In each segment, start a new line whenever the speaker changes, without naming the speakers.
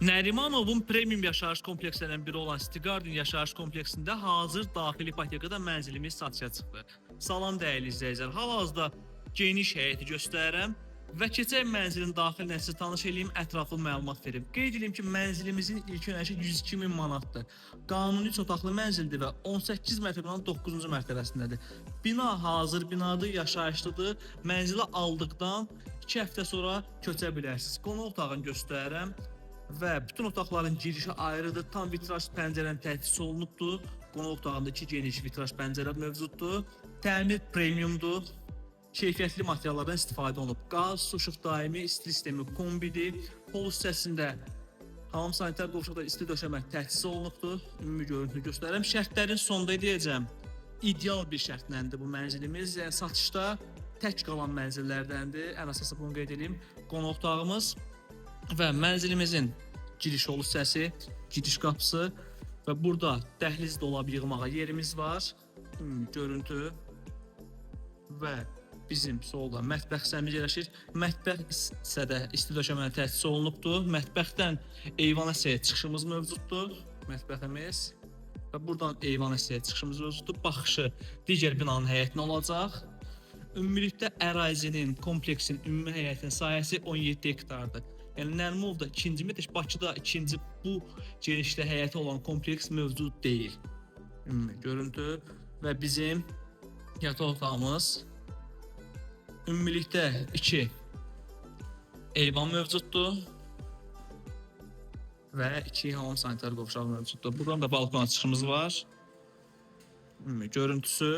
Nərimanovun premium yaşayış komplekslərindən biri olan City Garden yaşayış kompleksində hazır daxili ipotekada mənzilimiz satışa çıxdı. Salam dəyərli izləyicilər, hal-hazırda geniş həyəti göstərirəm və keçək mənzilin daxilinə sizə tanış edeyim, ətraflı məlumat verim. Qeyd edeyim ki, mənzilimizin ilk önəşi 102 min manatdır. Qanuni 3 otaqlı mənzildir və 18 mərtəbənin 9-cu mərtəbəsindədir. Bina hazır binadır, yaşayışlıdır. Mənzili aldıqdan 2 həftə sonra köçə bilərsiniz. Qonaq otağını göstərirəm. Və bütün otaqların girişi ayrıdır. Tam vitraj pəncərənin təchiz olunubdur. Qonaq otağında 2 geniş vitraj pəncərə mövcuddur. Təmir premiumdur. Keyfiyyətli materiallardan istifadə olunub. Qaz, su, işıq daimi, isti sistemi kombidir. Pol hissəsində hamam sanitar qovşaqda isti döşəmə təchiz olunubdur. Ümumi görüntünü göstərirəm. Şərtlərin sonda deyəcəm. İdeal bir şərtləndir bu mənzilimiz. Yəni satışda tək qalan mənzillərdəndir. Ən əsası bunu qeyd edeyim. Qonaq otağımız və mənzilimizin giriş yolu hissəsi, giriş qapısı və burada dəhliz dolab yığmağa yerimiz var. Görüntü və bizim solda mətbəx hissəmiz yerləşir. Mətbəx hissədə isti döşəmənin təchiz olunubdur. Mətbəxdən eyvan hissəyə çıxışımız mövcuddur. Mətbəximiz və buradan eyvan hissəyə çıxışımız mövcuddur. Baxışı digər binanın həyətinə olacaq. Ümumilikdə ərazinin, kompleksin ümumi həyətinin sahəsi 17 hektardır. Yəni Nərimanovda ikinci metr, Bakıda ikinci bu genişdə həyəti olan kompleks mövcud deyil. Ümumi görüntü və bizim yataq otağımız ümumilikdə 2 eyvan mövcuddur və 2 hamam sanitar qovşağı mövcuddur. Buradan da balkona çıxışımız var. Ümumi görüntüsü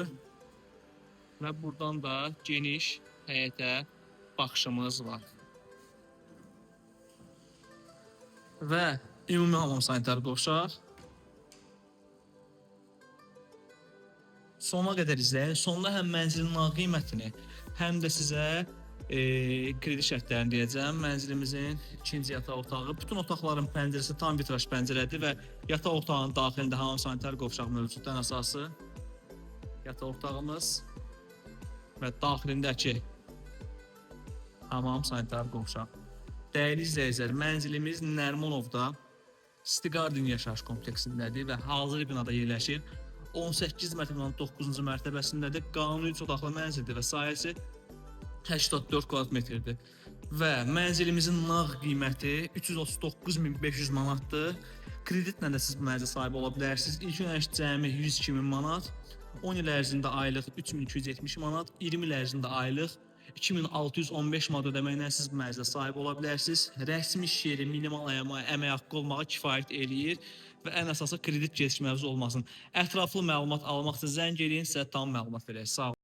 və buradan da geniş həyətə baxışımız var. Və ümumi hamam sanitar qovşaq. Sona qədər izləyin. Sonda həm mənzilin nağd qiymətini, həm də sizə kredit şərtlərini deyəcəm. Mənzilimizin ikinci yataq otağı. Bütün otaqların pəncərəsi tam vitraj pəncərədir və yataq otağının daxilində hamam sanitar qovşaq mövcuddur. Ən əsası yataq otağımız və daxilindəki hamam sanitar qovşaq. Dəyərli izləyicilər, mənzilimiz Nərimanovda City Garden yaşayış kompleksindədir və hazır binada yerləşir. 18 mərtəbənin 9-cu mərtəbəsindədir. Qanuni 3 otaqlı mənzildir və sahəsi 84 kvadrat metrdir. Və mənzilimizin nağd qiyməti 339.500 manatdır. Kreditlə də siz bu mənzilə sahibi ola bilərsiniz. İlk önəş cəmi 102.000 manat, 10 il ərzində aylıq 3270 manat, 20 il ərzində aylıq 2615 manat ödəməklə siz bu mənzilə sahib ola bilərsiniz. Rəsmi iş yeri minimal əmək haqqı olmağa kifayət eləyir və ən əsası kredit gecikməsi olmasın. Ətraflı məlumat almaq üçün zəng edin, sizə tam məlumat verək. Sağ olun.